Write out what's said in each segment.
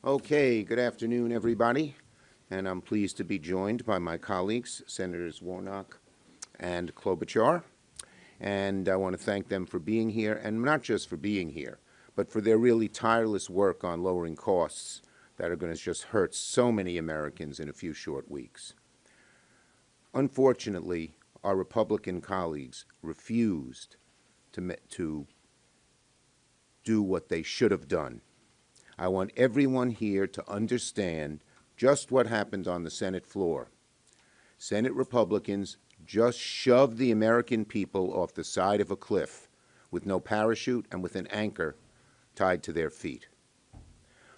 Okay, good afternoon, everybody. And I'm pleased to be joined by my colleagues, Senators Warnock and Klobuchar. And I want to thank them for being here, and not just for being here, but for their really tireless work on lowering costs that are going to just hurt so many Americans in a few short weeks. Unfortunately, our Republican colleagues refused to do what they should have done. I want everyone here to understand just what happened on the Senate floor. Senate Republicans just shoved the American people off the side of a cliff with no parachute and with an anchor tied to their feet.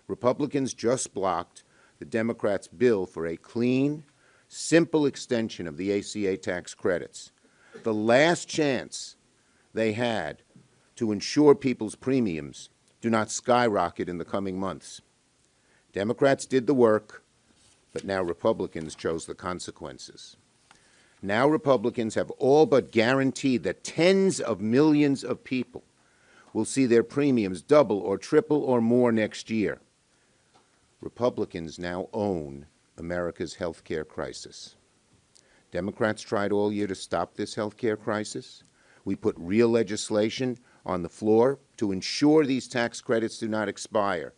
Republicans just blocked the Democrats' bill for a clean, simple extension of the ACA tax credits, the last chance they had to ensure people's premiums do not skyrocket in the coming months. Democrats did the work, but now Republicans chose the consequences. Now Republicans have all but guaranteed that tens of millions of people will see their premiums double or triple or more next year. Republicans now own America's health care crisis. Democrats tried all year to stop this health care crisis. We put real legislation on the floor to ensure these tax credits do not expire.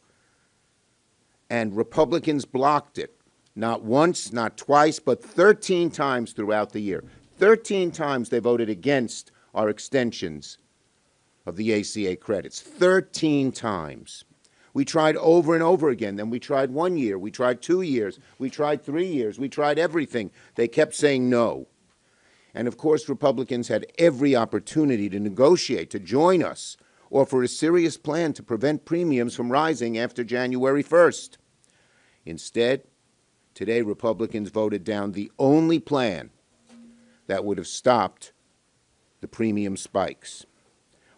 And Republicans blocked it, not once, not twice, but 13 times throughout the year. 13 times they voted against our extensions of the ACA credits. 13 times. We tried over and over again. Then we tried 1 year. We tried 2 years. We tried 3 years. We tried everything. They kept saying no. And of course, Republicans had every opportunity to negotiate, to join us, or for a serious plan to prevent premiums from rising after January 1st. Instead, today Republicans voted down the only plan that would have stopped the premium spikes,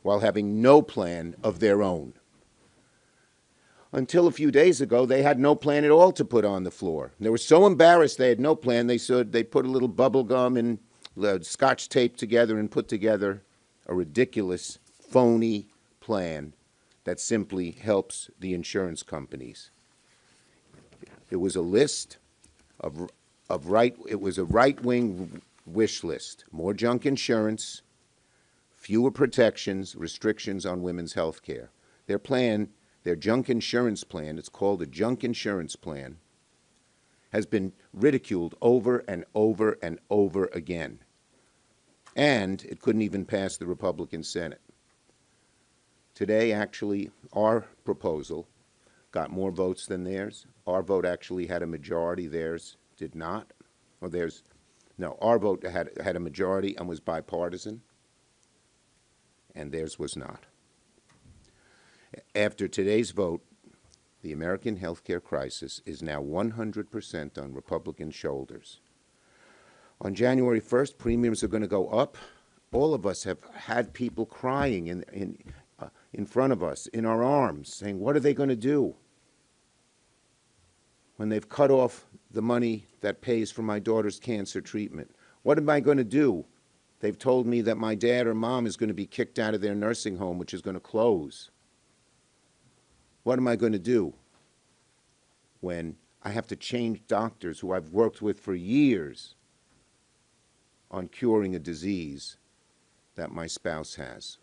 while having no plan of their own. Until a few days ago, they had no plan at all to put on the floor. They were so embarrassed they had no plan, they said they put a little bubble gum and Scotch tape together and put together a ridiculous, phony plan that simply helps the insurance companies. It was a list of right-wing wish list. More junk insurance, fewer protections, restrictions on women's health care. Their plan, their junk insurance plan, it's called a junk insurance plan, has been ridiculed over and over and over again. And it couldn't even pass the Republican Senate. Today, actually, our proposal got more votes than theirs. Our vote actually had a majority. Theirs did not. Our vote had a majority and was bipartisan, and theirs was not. After today's vote, the American health care crisis is now 100% on Republican shoulders. On January 1st, premiums are going to go up. All of us have had people crying in front of us, in our arms, saying, what are they going to do when they've cut off the money that pays for my daughter's cancer treatment? What am I going to do? They've told me that my dad or mom is going to be kicked out of their nursing home, which is going to close. What am I going to do when I have to change doctors who I've worked with for years on curing a disease that my spouse has?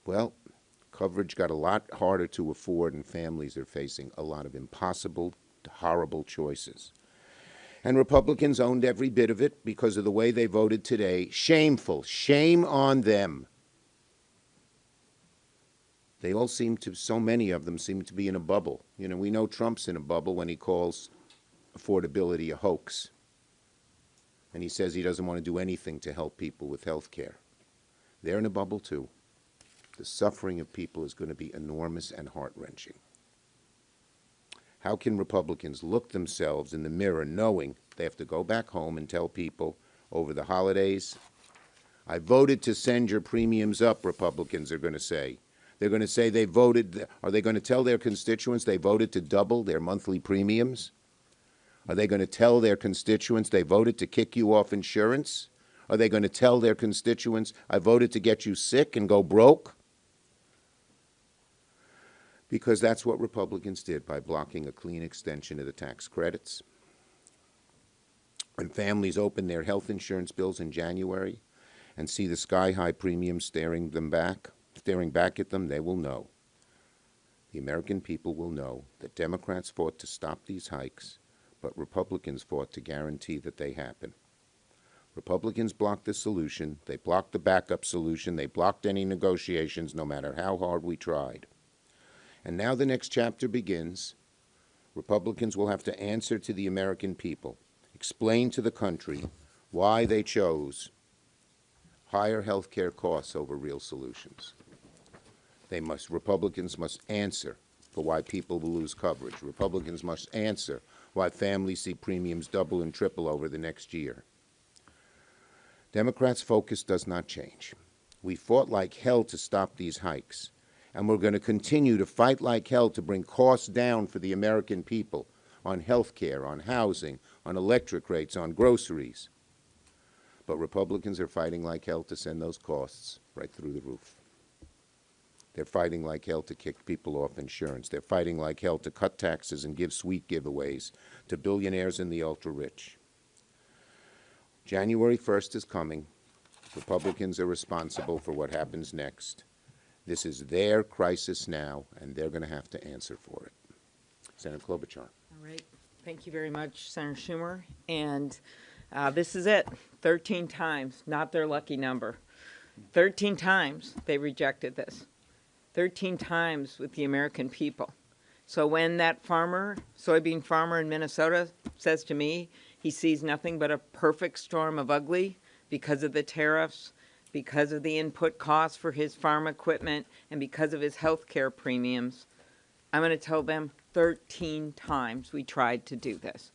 Well, coverage got a lot harder to afford, and families are facing a lot of impossible, horrible choices. And Republicans owned every bit of it because of the way they voted today. Shameful. Shame on them. They all so many of them seem to be in a bubble. We know Trump's in a bubble when he calls affordability a hoax. And he says he doesn't want to do anything to help people with health care. They're in a bubble too. The suffering of people is going to be enormous and heart-wrenching. How can Republicans look themselves in the mirror knowing they have to go back home and tell people over the holidays, I voted to send your premiums up, Republicans are going to say. They're going to say they voted. Are they going to tell their constituents they voted to double their monthly premiums? Are they going to tell their constituents they voted to kick you off insurance? Are they going to tell their constituents, I voted to get you sick and go broke? because that's what Republicans did by blocking a clean extension of the tax credits. When families open their health insurance bills in January and see the sky-high premiums staring back at them, they will know. The American people will know that Democrats fought to stop these hikes, but Republicans fought to guarantee that they happen. Republicans blocked the solution. They blocked the backup solution. They blocked any negotiations, no matter how hard we tried. And now the next chapter begins. Republicans will have to answer to the American people, explain to the country why they chose higher health care costs over real solutions. Republicans must answer for why people will lose coverage. Republicans must answer why families see premiums double and triple over the next year. Democrats' focus does not change. We fought like hell to stop these hikes, and we're going to continue to fight like hell to bring costs down for the American people on health care, on housing, on electric rates, on groceries. But Republicans are fighting like hell to send those costs right through the roof. They're fighting like hell to kick people off insurance. They're fighting like hell to cut taxes and give sweet giveaways to billionaires and the ultra-rich. January 1st is coming. Republicans are responsible for what happens next. This is their crisis now, and they're going to have to answer for it. Senator Klobuchar. All right. Thank you very much, Senator Schumer. And this is it. 13 times, not their lucky number. 13 times they rejected this. 13 times with the American people. So when that farmer, soybean farmer in Minnesota, says to me he sees nothing but a perfect storm of ugly because of the tariffs, because of the input costs for his farm equipment, and because of his health care premiums, I'm going to tell them 13 times we tried to do this.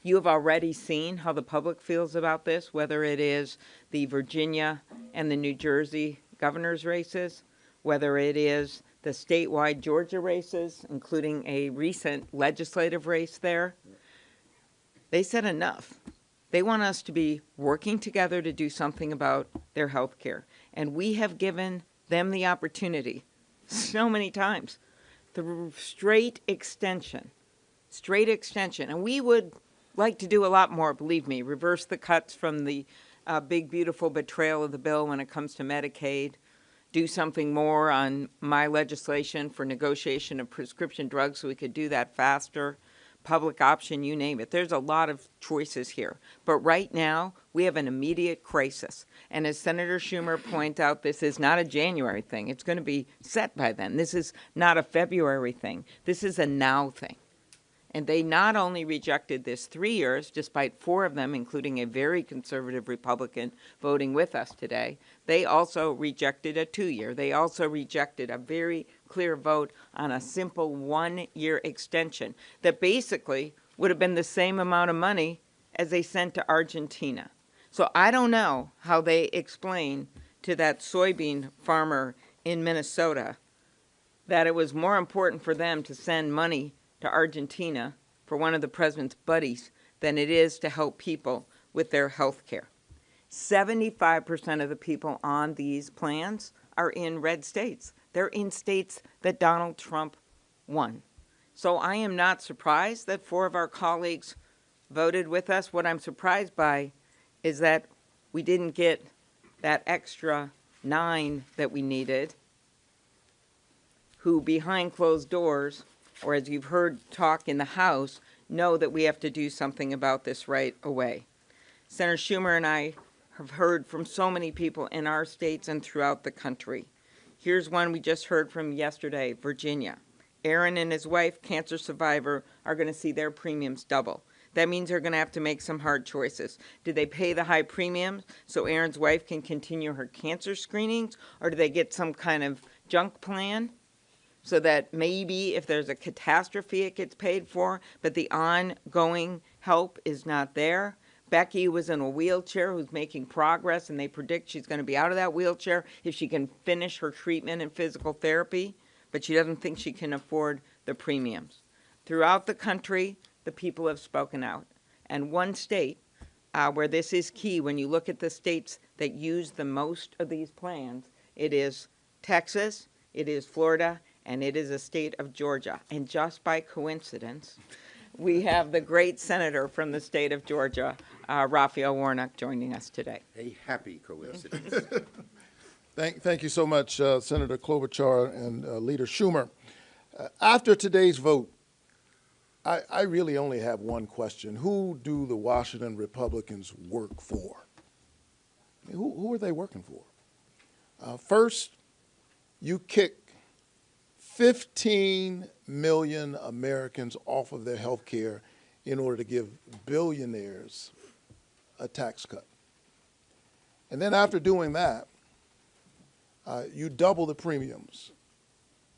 You have already seen how the public feels about this, whether it is the Virginia and the New Jersey governor's races, whether it is the statewide Georgia races, including a recent legislative race there. They said enough. They want us to be working together to do something about their health care. And we have given them the opportunity so many times. The straight extension. And we would like to do a lot more, believe me. Reverse the cuts from the big, beautiful betrayal of the bill when it comes to Medicaid. Do something more on my legislation for negotiation of prescription drugs so we could do that faster. Public option, you name it. There's a lot of choices here. But right now, we have an immediate crisis. And as Senator Schumer points out, this is not a January thing. It's going to be set by then. This is not a February thing. This is a now thing. And they not only rejected this 3 years, despite 4 of them, including a very conservative Republican voting with us today, they also rejected a 2-year. They also rejected a very clear vote on a simple 1-year extension that basically would have been the same amount of money as they sent to Argentina. So I don't know how they explain to that soybean farmer in Minnesota that it was more important for them to send money to Argentina for one of the president's buddies than it is to help people with their health care. 75% of the people on these plans are in red states. They're in states that Donald Trump won. So I am not surprised that 4 of our colleagues voted with us. What I'm surprised by is that we didn't get that extra 9 that we needed, who behind closed doors, or as you've heard talk in the House, know that we have to do something about this right away. Senator Schumer and I have heard from so many people in our states and throughout the country. Here's one we just heard from yesterday, Virginia. Aaron and his wife, cancer survivor, are going to see their premiums double. That means they're going to have to make some hard choices. Do they pay the high premiums so Aaron's wife can continue her cancer screenings, or do they get some kind of junk plan so that maybe if there's a catastrophe it gets paid for, but the ongoing help is not there? Becky was in a wheelchair who's making progress, and they predict she's going to be out of that wheelchair if she can finish her treatment and physical therapy, but she doesn't think she can afford the premiums. Throughout the country, the people have spoken out. And one state where this is key, when you look at the states that use the most of these plans, it is Texas, it is Florida, and it is the state of Georgia. And just by coincidence, we have the great senator from the state of Georgia, Raphael Warnock, joining us today. A happy coincidence. Thank you so much, Senator Klobuchar and Leader Schumer. After today's vote, I really only have one question. Who do the Washington Republicans work for? Who are they working for? First, you kick 15 million Americans off of their health care in order to give billionaires a tax cut. And then after doing that, you double the premiums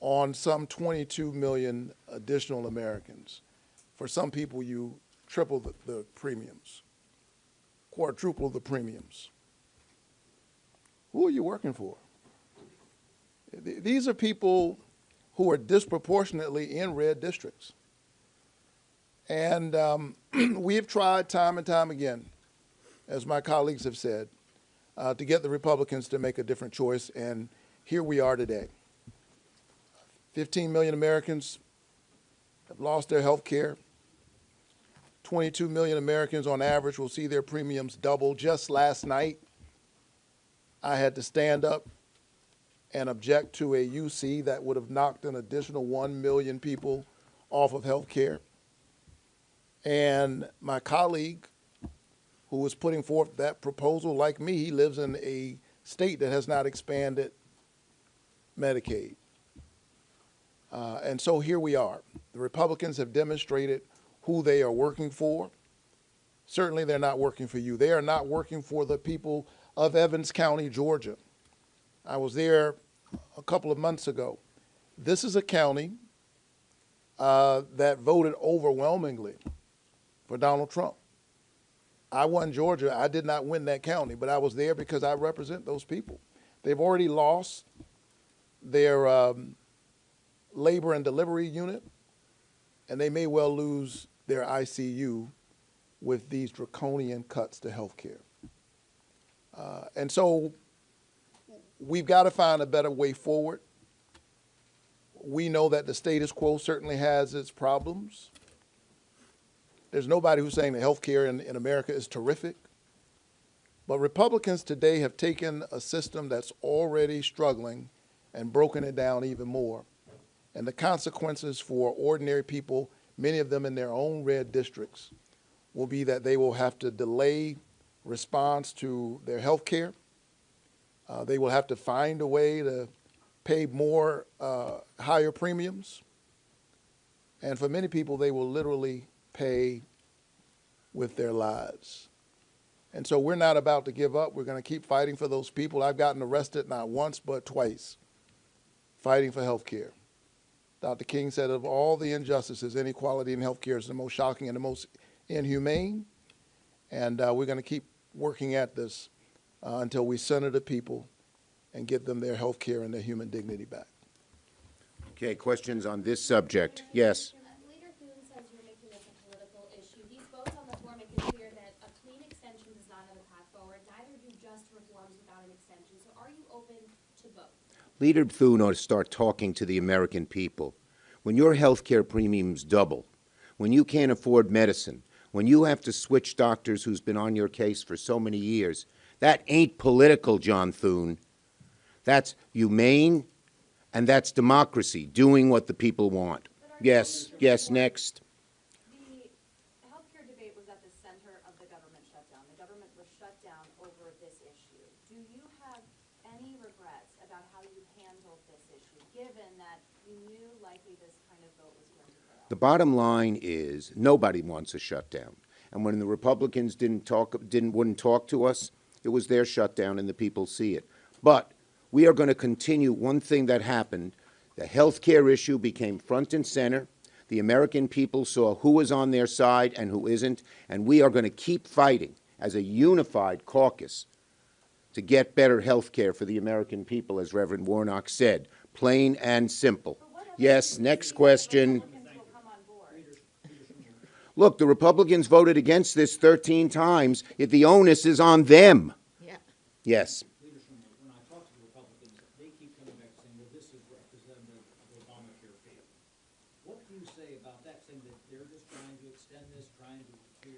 on some 22 million additional Americans. For some people, you triple the premiums, quadruple the premiums. Who are you working for? These are people who are disproportionately in red districts. And we have tried time and time again, as my colleagues have said, to get the Republicans to make a different choice, and here we are today. 15 million Americans have lost their health care. 22 million Americans on average will see their premiums double. Just last night, I had to stand up and object to a UC that would have knocked an additional 1 million people off of health care. And my colleague, who was putting forth that proposal, like me, he lives in a state that has not expanded Medicaid. And so here we are. The Republicans have demonstrated who they are working for. Certainly they're not working for you. They are not working for the people of Evans County, Georgia. I was there a couple of months ago. This is a county that voted overwhelmingly for Donald Trump. I won Georgia. I did not win that county, but I was there because I represent those people. They've already lost their labor and delivery unit, and they may well lose their ICU with these draconian cuts to health care. And so we've got to find a better way forward. We know that the status quo certainly has its problems. There's nobody who's saying the health care in America is terrific. But Republicans today have taken a system that's already struggling and broken it down even more. And the consequences for ordinary people, many of them in their own red districts, will be that they will have to delay response to their health care. They will have to find a way to pay more, higher premiums. And for many people, they will literally pay with their lives. And so we're not about to give up. We're going to keep fighting for those people. I've gotten arrested not once but twice fighting for health care. Dr. King said of all the injustices, inequality in health care is the most shocking and the most inhumane. And we're going to keep working at this until we center the people and get them their health care and their human dignity back. Okay, questions on this subject? Yes. Leader Thune says you're making this a political issue. These votes on the floor make it clear that a clean extension does not have a path forward. Neither do just reforms without an extension. So are you open to both? Leader Thune ought to start talking to the American people. When your health care premiums double, when you can't afford medicine, when you have to switch doctors who's been on your case for so many years, that ain't political, John Thune. That's humane, and that's democracy, doing what the people want. Yes, yes, next. The healthcare debate was at the center of the government shutdown. The government was shut down over this issue. Do you have any regrets about how you handled this issue, given that you knew likely this kind of vote was going to go out? The bottom line is nobody wants a shutdown. And when the Republicans wouldn't talk to us, it was their shutdown and the people see it. But we are going to continue one thing that happened. The health care issue became front and center. The American people saw who was on their side and who isn't, and we are going to keep fighting as a unified caucus to get better health care for the American people, as Reverend Warnock said, plain and simple. Yes, next question. Look, the Republicans voted against this 13 times. If the onus is on them. Yeah. Yes. When I talk to the Republicans, they keep coming back saying, well, this is Representative Obama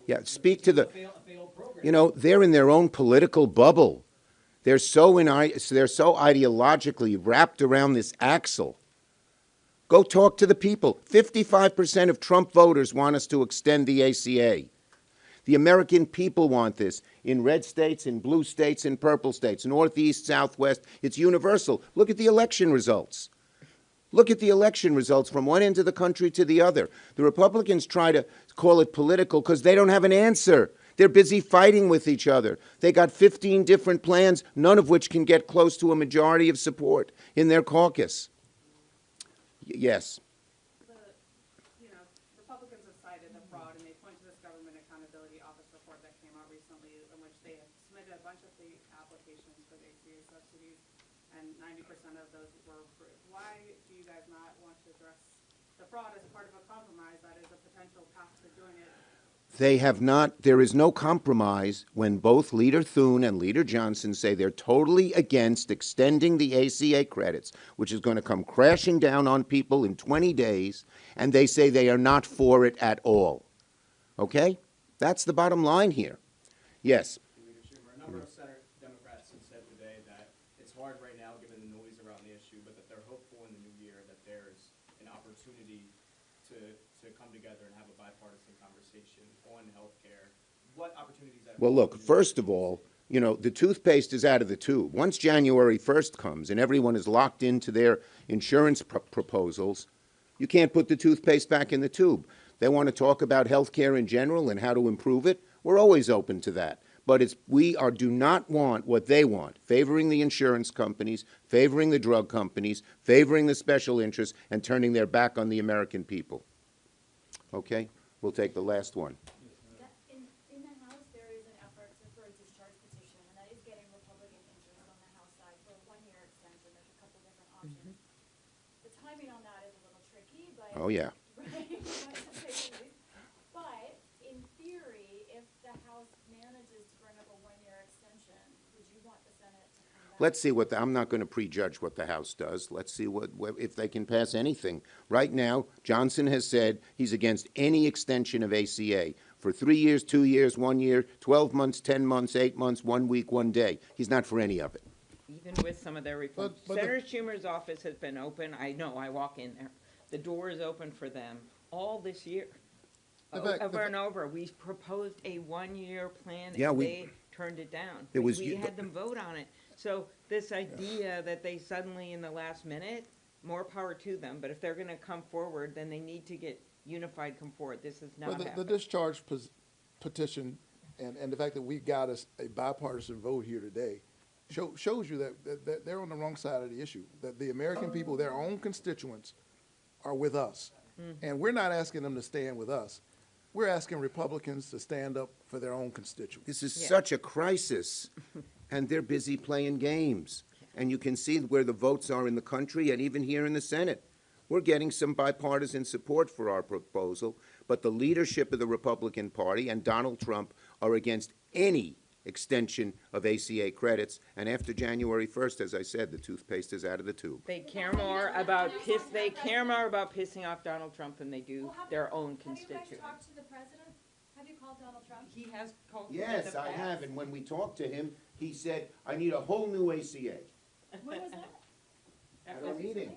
Yeah, speak to the, A failed program. you know, they're in their own political bubble. They're so ideologically wrapped around this axle. Go talk to the people. 55% of Trump voters want us to extend the ACA. The American people want this in red states, in blue states, in purple states, northeast, southwest. It's universal. Look at the election results. Look at the election results from one end of the country to the other. The Republicans try to call it political because they don't have an answer. They're busy fighting with each other. They got 15 different plans, none of which can get close to a majority of support in their caucus. Yes. Republicans have cited the fraud, and they point to this Government Accountability Office report that came out recently, in which they have submitted a bunch of the applications for the ACA subsidies, and 90% of those were approved. Why do you guys not want to address the fraud as part of a compromise that is a potential path to doing it? They have not, there is no compromise when both Leader Thune and Leader Johnson say they're totally against extending the ACA credits, which is going to come crashing down on people in 20 days, and they say they are not for it at all. Okay? That's the bottom line here. Yes. Leader Schumer, a number of Senate Democrats have said today that it's hard right now given the noise around the issue, but that they're hopeful in the new year that there's an opportunity to come together and have a bipartisan conversation on healthcare. What opportunities that? Well, look, first of all, you know, the toothpaste is out of the tube. Once January 1st comes and everyone is locked into their insurance proposals, you can't put the toothpaste back in the tube. They want to talk about health care in general and how to improve it. We're always open to that. But do not want what they want, favoring the insurance companies, favoring the drug companies, favoring the special interests, and turning their back on the American people. Okay? We'll take the last one. In the House, there is an effort for a discharge petition, and that is getting Republican interest on the House side for a one-year extension. There's a couple different options. The timing on that is a little tricky, but. Oh, yeah. Right? But in theory, if the House manages to bring up a one-year extension, would you want the Senate to come back? Let's see I'm not going to prejudge what the House does. Let's see if they can pass anything. Right now, Johnson has said he's against any extension of ACA for 3 years, 2 years, 1 year, 12 months, 10 months, 8 months, 1 week, 1 day. He's not for any of it. Even with some of their reforms. But Senator Schumer's office has been open. I know, I walk in there. The door is open for them all this year. Over and over. We proposed a one-year plan, Yeah, and we- they turned it down. It was We you- had them vote on it. So this idea that they suddenly, in the last minute, more power to them. But if they're going to come forward, then they need to get unified, come forward. This is not Well, the happening. discharge petition and the fact that we got a bipartisan vote here today shows you that they're on the wrong side of the issue, that the American people, their own constituents, are with us. And we're not asking them to stand with us. We're asking Republicans to stand up for their own constituents. This is Yeah. such a crisis, and they're busy playing games. And you can see where the votes are in the country and even here in the Senate. We're getting some bipartisan support for our proposal, but the leadership of the Republican Party and Donald Trump are against any extension of ACA credits. And after January 1st, as I said, the toothpaste is out of the tube. They care more about pissing off Donald Trump than they do their own Have you constituents. guys talked to the president? Have you called Donald Trump? He has called me in Yes, the I past. have, and when we talked to him, he said, I need a whole new ACA. When was that? At our meeting,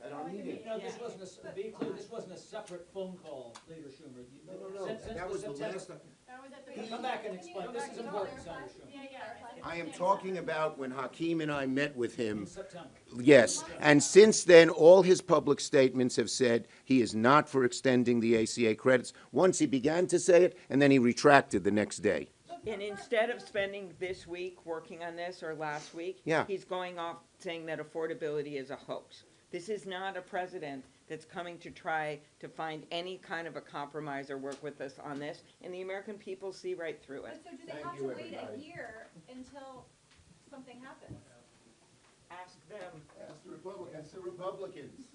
at our meeting. No, this wasn't to be clear, this wasn't a separate phone call, Leader Schumer. No, Since that was the September- last. That was at the. Come back and explain. This is important, Senator Schumer. Yeah. I am talking about when Hakeem and I met with him. In September. Yes, and since then, all his public statements have said he is not for extending the ACA credits. Once he began to say it, and then he retracted the next day. And instead of spending this week working on this or last week, Yeah. he's going off saying that affordability is a hoax. This is not a president that's coming to try to find any kind of a compromise or work with us on this, and the American people see right through it. But so do they have to wait a year until something happens? Ask them. Ask the Republicans.